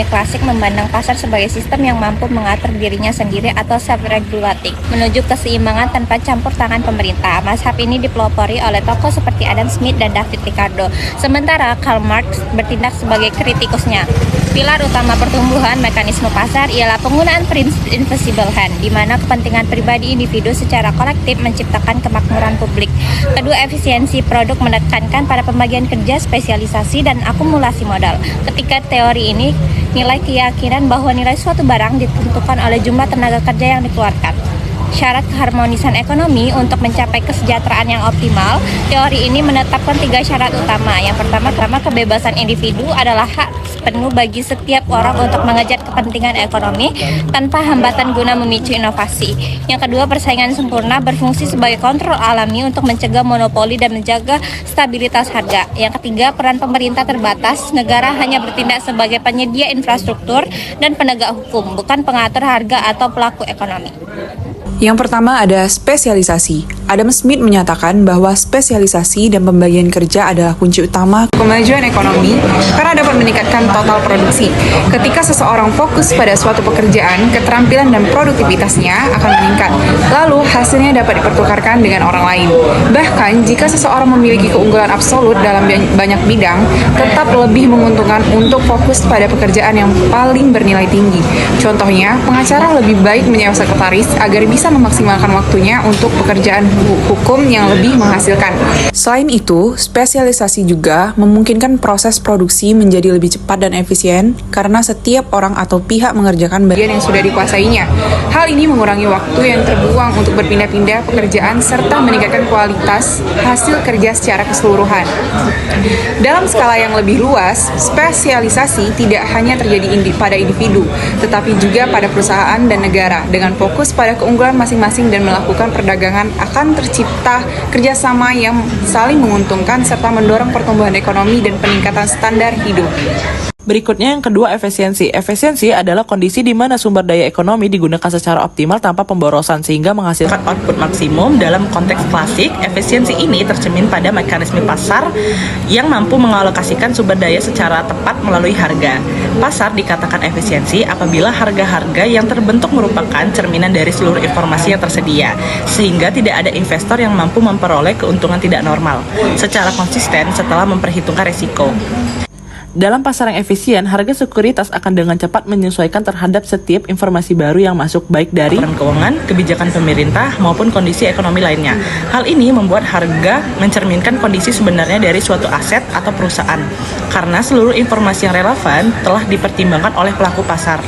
ekonomi klasik memandang pasar sebagai sistem yang mampu mengatur dirinya sendiri atau self-regulating, menuju keseimbangan tanpa campur tangan pemerintah. Mazhab ini dipelopori oleh tokoh seperti Adam Smith dan David Ricardo, sementara Karl Marx bertindak sebagai kritikusnya. Pilar utama pertumbuhan mekanisme pasar ialah penggunaan prinsip invisible hand, di mana kepentingan pribadi individu secara kolektif menciptakan kemakmuran publik. Kedua, efisiensi produk menekankan pada pembagian kerja, spesialisasi, dan akumulasi modal. Ketika teori ini nilai keyakinan bahwa nilai suatu barang ditentukan oleh jumlah tenaga kerja yang dikeluarkan. Syarat keharmonisan ekonomi untuk mencapai kesejahteraan yang optimal, teori ini menetapkan 3 syarat utama. Yang pertama, kebebasan individu adalah hak penuh bagi setiap orang untuk mengejar kepentingan ekonomi tanpa hambatan guna memicu inovasi. Yang kedua, persaingan sempurna berfungsi sebagai kontrol alami untuk mencegah monopoli dan menjaga stabilitas harga. Yang ketiga, peran pemerintah terbatas. Negara hanya bertindak sebagai penyedia infrastruktur dan penegak hukum, bukan pengatur harga atau pelaku ekonomi. Yang pertama ada spesialisasi. Adam Smith menyatakan bahwa spesialisasi dan pembagian kerja adalah kunci utama kemajuan ekonomi karena dapat meningkatkan total produksi. Ketika seseorang fokus pada suatu pekerjaan, keterampilan dan produktivitasnya akan meningkat. Lalu hasilnya dapat dipertukarkan dengan orang lain. Bahkan jika seseorang memiliki keunggulan absolut dalam banyak bidang, tetap lebih menguntungkan untuk fokus pada pekerjaan yang paling bernilai tinggi. Contohnya, pengacara lebih baik menyewa sekretaris agar bisa memaksimalkan waktunya untuk pekerjaan hukum yang lebih menghasilkan. Selain itu, spesialisasi juga memungkinkan proses produksi menjadi lebih cepat dan efisien karena setiap orang atau pihak mengerjakan bagian yang sudah dikuasainya. Hal ini mengurangi waktu yang terbuang untuk berpindah-pindah pekerjaan serta meningkatkan kualitas hasil kerja secara keseluruhan. Dalam skala yang lebih luas, spesialisasi tidak hanya terjadi pada individu, tetapi juga pada perusahaan dan negara. Dengan fokus pada keunggulan masing-masing dan melakukan perdagangan, akan tercipta kerjasama yang saling menguntungkan serta mendorong pertumbuhan ekonomi dan peningkatan standar hidup. Berikutnya yang kedua, efisiensi. Efisiensi adalah kondisi di mana sumber daya ekonomi digunakan secara optimal tanpa pemborosan sehingga menghasilkan output maksimum. Dalam konteks klasik, efisiensi ini tercermin pada mekanisme pasar yang mampu mengalokasikan sumber daya secara tepat melalui harga. Pasar dikatakan efisiensi apabila harga-harga yang terbentuk merupakan cerminan dari seluruh informasi yang tersedia, sehingga tidak ada investor yang mampu memperoleh keuntungan tidak normal secara konsisten setelah memperhitungkan risiko. Dalam pasar yang efisien, harga sekuritas akan dengan cepat menyesuaikan terhadap setiap informasi baru yang masuk, baik dari laporan keuangan, kebijakan pemerintah, maupun kondisi ekonomi lainnya. Hal ini membuat harga mencerminkan kondisi sebenarnya dari suatu aset atau perusahaan, karena seluruh informasi yang relevan telah dipertimbangkan oleh pelaku pasar.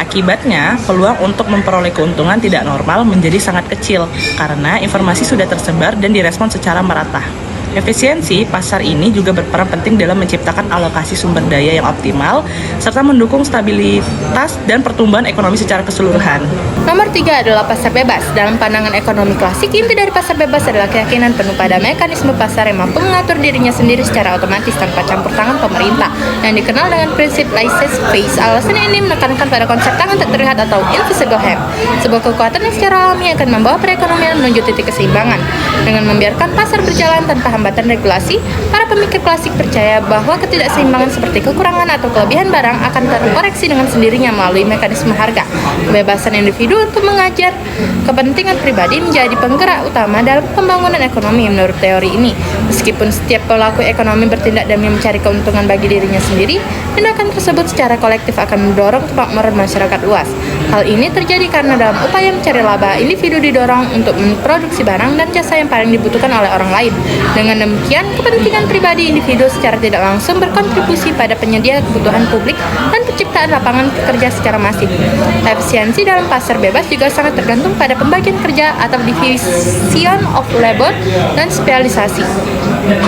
Akibatnya, peluang untuk memperoleh keuntungan tidak normal menjadi sangat kecil, karena informasi sudah tersebar dan direspon secara merata. Efisiensi pasar ini juga berperan penting dalam menciptakan alokasi sumber daya yang optimal, serta mendukung stabilitas dan pertumbuhan ekonomi secara keseluruhan. Nomor 3 adalah pasar bebas. Dalam pandangan ekonomi klasik, inti dari pasar bebas adalah keyakinan penuh pada mekanisme pasar yang mampu mengatur dirinya sendiri secara otomatis tanpa campur tangan pemerintah, yang dikenal dengan prinsip laissez-faire. Alasan ini menekankan pada konsep tangan tak terlihat atau invisible hand, sebuah kekuatan yang secara alami akan membawa perekonomian menuju titik keseimbangan. Dengan membiarkan pasar berjalan tanpa hambatan regulasi, para pemikir klasik percaya bahwa ketidakseimbangan seperti kekurangan atau kelebihan barang akan terkoreksi dengan sendirinya melalui mekanisme harga. Kebebasan individu untuk mengajar kepentingan pribadi menjadi penggerak utama dalam pembangunan ekonomi menurut teori ini. Meskipun setiap pelaku ekonomi bertindak demi mencari keuntungan bagi dirinya sendiri, tindakan tersebut secara kolektif akan mendorong kemakmuran masyarakat luas. Hal ini terjadi karena dalam upaya mencari laba, individu didorong untuk memproduksi barang dan jasa yang paling dibutuhkan oleh orang lain. Dengan demikian, kepentingan pribadi individu secara tidak langsung berkontribusi pada penyedia kebutuhan publik dan penciptaan lapangan kerja secara masif. Efisiensi dalam pasar bebas juga sangat tergantung pada pembagian kerja atau division of labor dan spesialisasi.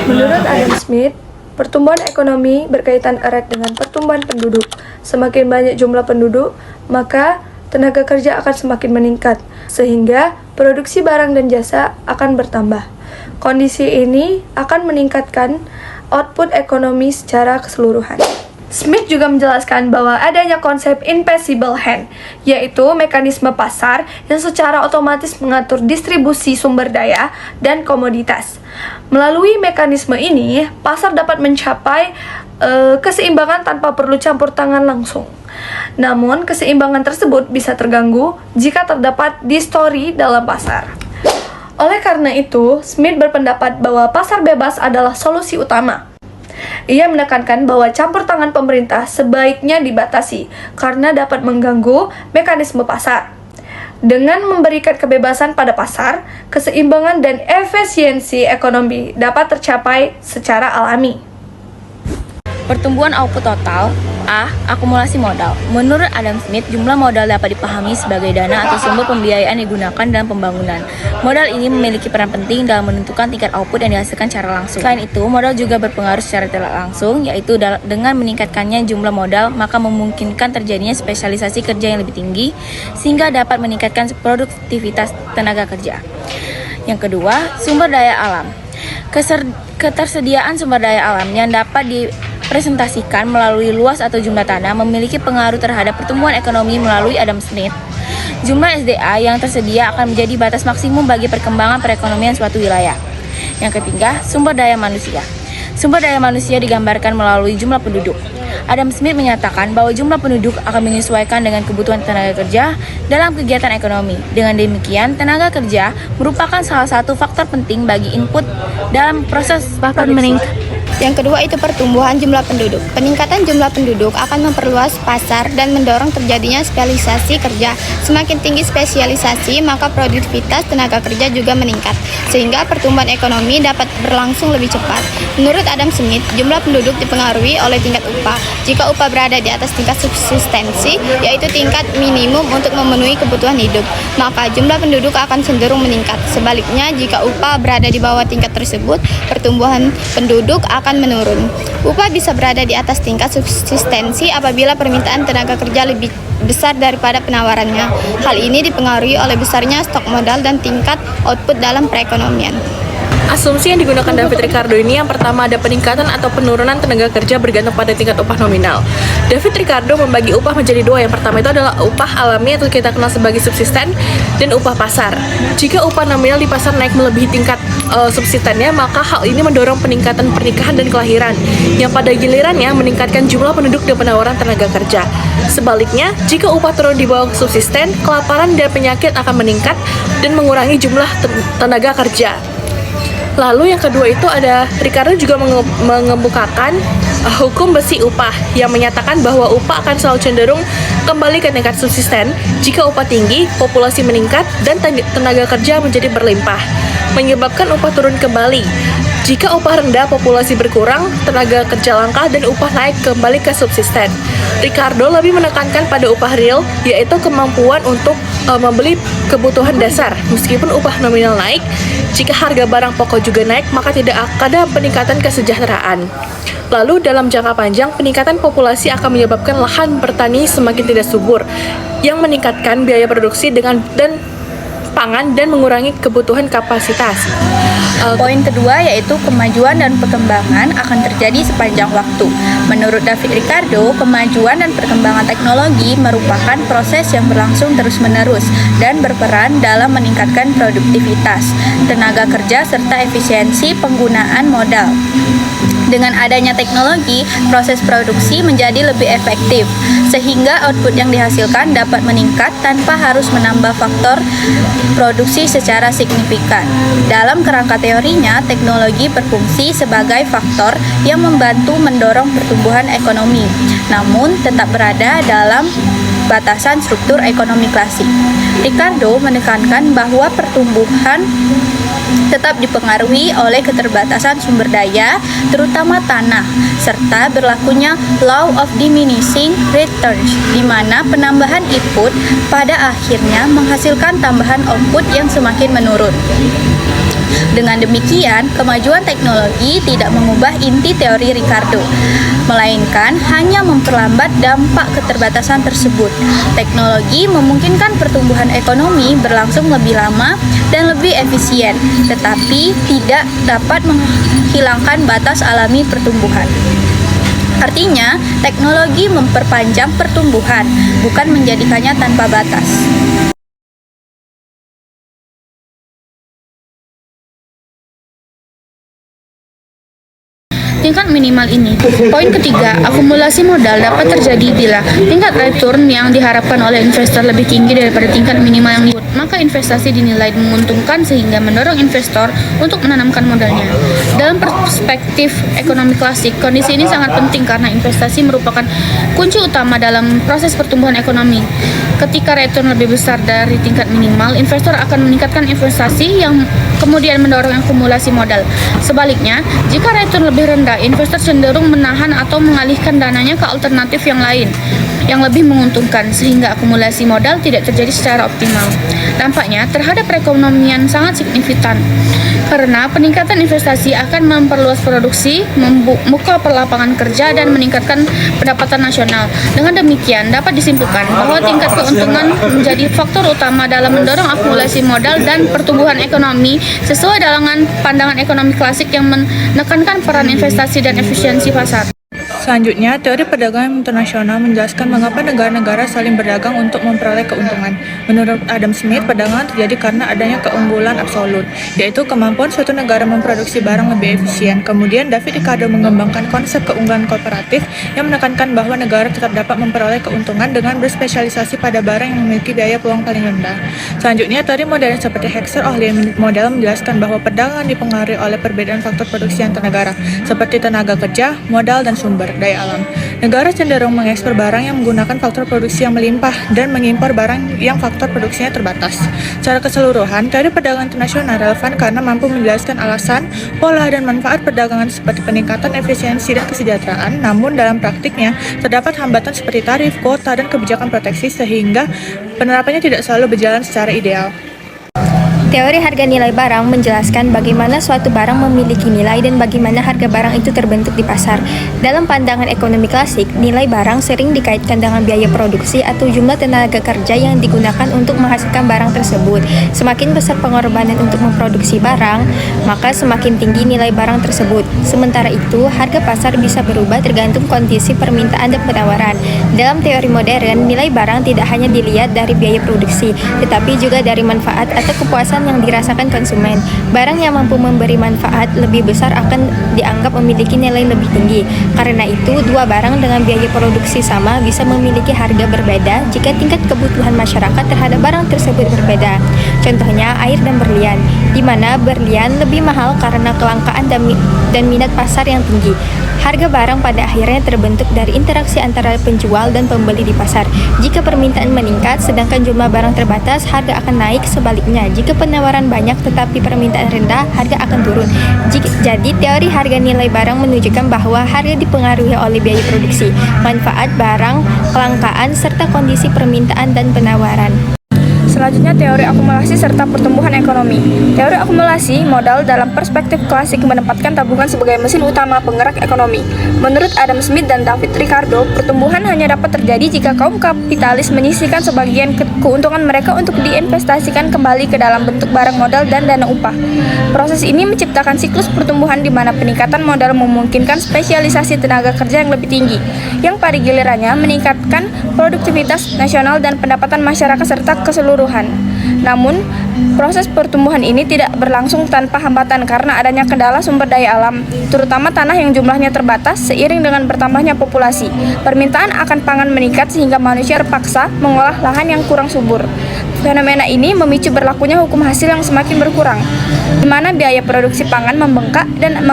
Menurut Adam Smith, pertumbuhan ekonomi berkaitan erat dengan pertumbuhan penduduk. Semakin banyak jumlah penduduk, maka tenaga kerja akan semakin meningkat, sehingga produksi barang dan jasa akan bertambah. Kondisi ini akan meningkatkan output ekonomi secara keseluruhan. Smith juga menjelaskan bahwa adanya konsep invisible hand, yaitu mekanisme pasar yang secara otomatis mengatur distribusi sumber daya dan komoditas. Melalui mekanisme ini, pasar dapat mencapai keseimbangan tanpa perlu campur tangan langsung. Namun, keseimbangan tersebut bisa terganggu jika terdapat distori dalam pasar. Oleh karena itu, Smith berpendapat bahwa pasar bebas adalah solusi utama. Ia menekankan bahwa campur tangan pemerintah sebaiknya dibatasi karena dapat mengganggu mekanisme pasar. Dengan memberikan kebebasan pada pasar, keseimbangan dan efisiensi ekonomi dapat tercapai secara alami. Pertumbuhan output total A. Akumulasi modal. Menurut Adam Smith, jumlah modal dapat dipahami sebagai dana atau sumber pembiayaan yang digunakan dalam pembangunan. Modal ini memiliki peran penting dalam menentukan tingkat output yang dihasilkan secara langsung. Selain itu, modal juga berpengaruh secara tidak langsung, yaitu dengan meningkatkannya jumlah modal, maka memungkinkan terjadinya spesialisasi kerja yang lebih tinggi, sehingga dapat meningkatkan produktivitas tenaga kerja. Yang kedua, sumber daya alam. Ketersediaan sumber daya alam yang dapat dipresentasikan melalui luas atau jumlah tanah memiliki pengaruh terhadap pertumbuhan ekonomi melalui Adam Smith. Jumlah SDA yang tersedia akan menjadi batas maksimum bagi perkembangan perekonomian suatu wilayah. Yang ketiga, sumber daya manusia. Sumber daya manusia digambarkan melalui jumlah penduduk. Adam Smith menyatakan bahwa jumlah penduduk akan menyesuaikan dengan kebutuhan tenaga kerja dalam kegiatan ekonomi. Dengan demikian, tenaga kerja merupakan salah satu faktor penting bagi input dalam proses produksi. Yang kedua itu pertumbuhan jumlah penduduk. Peningkatan jumlah penduduk akan memperluas pasar dan mendorong terjadinya spesialisasi kerja. Semakin tinggi spesialisasi, maka produktivitas tenaga kerja juga meningkat, sehingga pertumbuhan ekonomi dapat berlangsung lebih cepat. Menurut Adam Smith, jumlah penduduk dipengaruhi oleh tingkat upah. Jika upah berada di atas tingkat subsistensi, yaitu tingkat minimum untuk memenuhi kebutuhan hidup, maka jumlah penduduk akan cenderung meningkat. Sebaliknya, jika upah berada di bawah tingkat tersebut, pertumbuhan penduduk akan menurun. Upah bisa berada di atas tingkat subsistensi apabila permintaan tenaga kerja lebih besar daripada penawarannya. Hal ini dipengaruhi oleh besarnya stok modal dan tingkat output dalam perekonomian. Asumsi yang digunakan David Ricardo ini yang pertama ada peningkatan atau penurunan tenaga kerja bergantung pada tingkat upah nominal. David Ricardo membagi upah menjadi dua. Yang pertama itu adalah upah alami atau kita kenal sebagai subsisten dan upah pasar. Jika upah nominal di pasar naik melebihi tingkat subsistennya, maka hal ini mendorong peningkatan pernikahan dan kelahiran yang pada gilirannya meningkatkan jumlah penduduk dan penawaran tenaga kerja. Sebaliknya, jika upah turun di bawah subsisten, kelaparan dan penyakit akan meningkat dan mengurangi jumlah tenaga kerja. Lalu yang kedua itu ada Ricardo juga mengemukakan hukum besi upah yang menyatakan bahwa upah akan selalu cenderung kembali ke tingkat subsisten jika upah tinggi, populasi meningkat, dan tenaga kerja menjadi berlimpah, menyebabkan upah turun kembali. Jika upah rendah, populasi berkurang, tenaga kerja langka, dan upah naik kembali ke subsisten. Ricardo lebih menekankan pada upah real, yaitu kemampuan untuk membeli kebutuhan dasar. Meskipun upah nominal naik, jika harga barang pokok juga naik, maka tidak ada peningkatan kesejahteraan. Lalu dalam jangka panjang, peningkatan populasi akan menyebabkan lahan bertani semakin tidak subur, yang meningkatkan biaya produksi dan pangan dan mengurangi kebutuhan kapasitas. Poin kedua yaitu kemajuan dan perkembangan akan terjadi sepanjang waktu. Menurut David Ricardo, kemajuan dan perkembangan teknologi merupakan proses yang berlangsung terus-menerus dan berperan dalam meningkatkan produktivitas, tenaga kerja, serta efisiensi penggunaan modal. Dengan adanya teknologi, proses produksi menjadi lebih efektif, sehingga output yang dihasilkan dapat meningkat tanpa harus menambah faktor produksi secara signifikan. Dalam kerangka teorinya, teknologi berfungsi sebagai faktor yang membantu mendorong pertumbuhan ekonomi, namun tetap berada dalam batasan struktur ekonomi klasik. Ricardo menekankan bahwa pertumbuhan tetap dipengaruhi oleh keterbatasan sumber daya, terutama tanah, serta berlakunya law of diminishing returns, di mana penambahan input pada akhirnya menghasilkan tambahan output yang semakin menurun. Dengan demikian, kemajuan teknologi tidak mengubah inti teori Ricardo, melainkan hanya memperlambat dampak keterbatasan tersebut. Teknologi memungkinkan pertumbuhan ekonomi berlangsung lebih lama dan lebih efisien, tetapi tidak dapat menghilangkan batas alami pertumbuhan. Artinya, teknologi memperpanjang pertumbuhan, bukan menjadikannya tanpa batas. Tingkat minimal ini. Poin ketiga, akumulasi modal dapat terjadi bila tingkat return yang diharapkan oleh investor lebih tinggi daripada tingkat minimal yang dibuat. Maka investasi dinilai menguntungkan sehingga mendorong investor untuk menanamkan modalnya. Dalam perspektif ekonomi klasik, kondisi ini sangat penting karena investasi merupakan kunci utama dalam proses pertumbuhan ekonomi. Ketika return lebih besar dari tingkat minimal, investor akan meningkatkan investasi yang kemudian mendorong akumulasi modal. Sebaliknya, jika return lebih rendah, investor cenderung menahan atau mengalihkan dananya ke alternatif yang lain yang lebih menguntungkan sehingga akumulasi modal tidak terjadi secara optimal. Dampaknya terhadap perekonomian sangat signifikan karena peningkatan investasi akan memperluas produksi, membuka lapangan kerja dan meningkatkan pendapatan nasional. Dengan demikian dapat disimpulkan bahwa tingkat keuntungan menjadi faktor utama dalam mendorong akumulasi modal dan pertumbuhan ekonomi sesuai dengan pandangan ekonomi klasik yang menekankan peran investasi dan efisiensi pasar. Selanjutnya, teori perdagangan internasional menjelaskan mengapa negara-negara saling berdagang untuk memperoleh keuntungan. Menurut Adam Smith, perdagangan terjadi karena adanya keunggulan absolut, yaitu kemampuan suatu negara memproduksi barang lebih efisien. Kemudian, David Ricardo mengembangkan konsep keunggulan kooperatif yang menekankan bahwa negara tetap dapat memperoleh keuntungan dengan berspesialisasi pada barang yang memiliki biaya peluang paling rendah. Selanjutnya, teori modern seperti Hexer Ohly model menjelaskan bahwa perdagangan dipengaruhi oleh perbedaan faktor produksi antar negara, seperti tenaga kerja, modal, dan sumber daya alam. Negara cenderung mengekspor barang yang menggunakan faktor produksi yang melimpah dan mengimpor barang yang faktor produksinya terbatas. Secara keseluruhan, teori perdagangan internasional relevan karena mampu menjelaskan alasan, pola, dan manfaat perdagangan seperti peningkatan efisiensi dan kesejahteraan, namun dalam praktiknya terdapat hambatan seperti tarif, kuota, dan kebijakan proteksi sehingga penerapannya tidak selalu berjalan secara ideal. Teori harga nilai barang menjelaskan bagaimana suatu barang memiliki nilai dan bagaimana harga barang itu terbentuk di pasar. Dalam pandangan ekonomi klasik, nilai barang sering dikaitkan dengan biaya produksi atau jumlah tenaga kerja yang digunakan untuk menghasilkan barang tersebut. Semakin besar pengorbanan untuk memproduksi barang, maka semakin tinggi nilai barang tersebut. Sementara itu, harga pasar bisa berubah tergantung kondisi permintaan dan penawaran. Dalam teori modern, nilai barang tidak hanya dilihat dari biaya produksi, tetapi juga dari manfaat atau kepuasan yang dirasakan konsumen. Barang yang mampu memberi manfaat lebih besar akan dianggap memiliki nilai lebih tinggi. Karena itu, dua barang dengan biaya produksi sama bisa memiliki harga berbeda jika tingkat kebutuhan masyarakat terhadap barang tersebut berbeda. Contohnya, air dan berlian, di mana berlian lebih mahal karena kelangkaan dan minat pasar yang tinggi. Harga barang pada akhirnya terbentuk dari interaksi antara penjual dan pembeli di pasar. Jika permintaan meningkat, sedangkan jumlah barang terbatas, harga akan naik. Sebaliknya, jika penawaran banyak tetapi permintaan rendah, harga akan turun. Jadi, teori harga nilai barang menunjukkan bahwa harga dipengaruhi oleh biaya produksi, manfaat barang, kelangkaan, serta kondisi permintaan dan penawaran. Selanjutnya, teori akumulasi serta pertumbuhan ekonomi. Teori akumulasi modal dalam perspektif klasik menempatkan tabungan sebagai mesin utama penggerak ekonomi. Menurut Adam Smith dan David Ricardo, pertumbuhan hanya dapat terjadi jika kaum kapitalis menyisihkan sebagian keuntungan mereka untuk diinvestasikan kembali ke dalam bentuk barang modal dan dana upah. Proses ini menciptakan siklus pertumbuhan di mana peningkatan modal memungkinkan spesialisasi tenaga kerja yang lebih tinggi, yang pada gilirannya meningkatkan produktivitas nasional dan pendapatan masyarakat serta keseluruhan. Namun, proses pertumbuhan ini tidak berlangsung tanpa hambatan karena adanya kendala sumber daya alam, terutama tanah yang jumlahnya terbatas. Seiring dengan bertambahnya populasi, permintaan akan pangan meningkat sehingga manusia terpaksa mengolah lahan yang kurang subur. Fenomena ini memicu berlakunya hukum hasil yang semakin berkurang, di mana biaya produksi pangan membengkak dan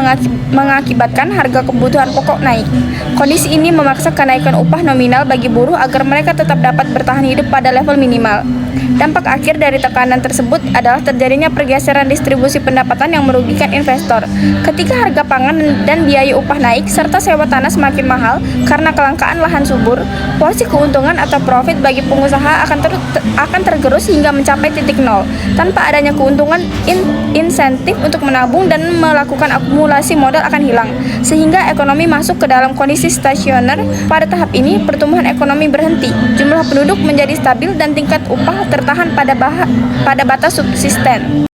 mengakibatkan harga kebutuhan pokok naik. Kondisi ini memaksa kenaikan upah nominal bagi buruh agar mereka tetap dapat bertahan hidup pada level minimal. Dampak akhir dari tekanan tersebut adalah terjadinya pergeseran distribusi pendapatan yang merugikan investor. Ketika harga pangan dan biaya upah naik serta sewa tanah semakin mahal karena kelangkaan lahan subur, porsi keuntungan atau profit bagi pengusaha akan tergerus hingga mencapai titik nol. Tanpa adanya keuntungan, insentif untuk menabung dan melakukan akumulasi modal akan hilang, sehingga ekonomi masuk ke dalam kondisi stasioner. Pada tahap ini, pertumbuhan ekonomi berhenti, jumlah penduduk menjadi stabil dan tingkat upah tertahan pada batas subsisten.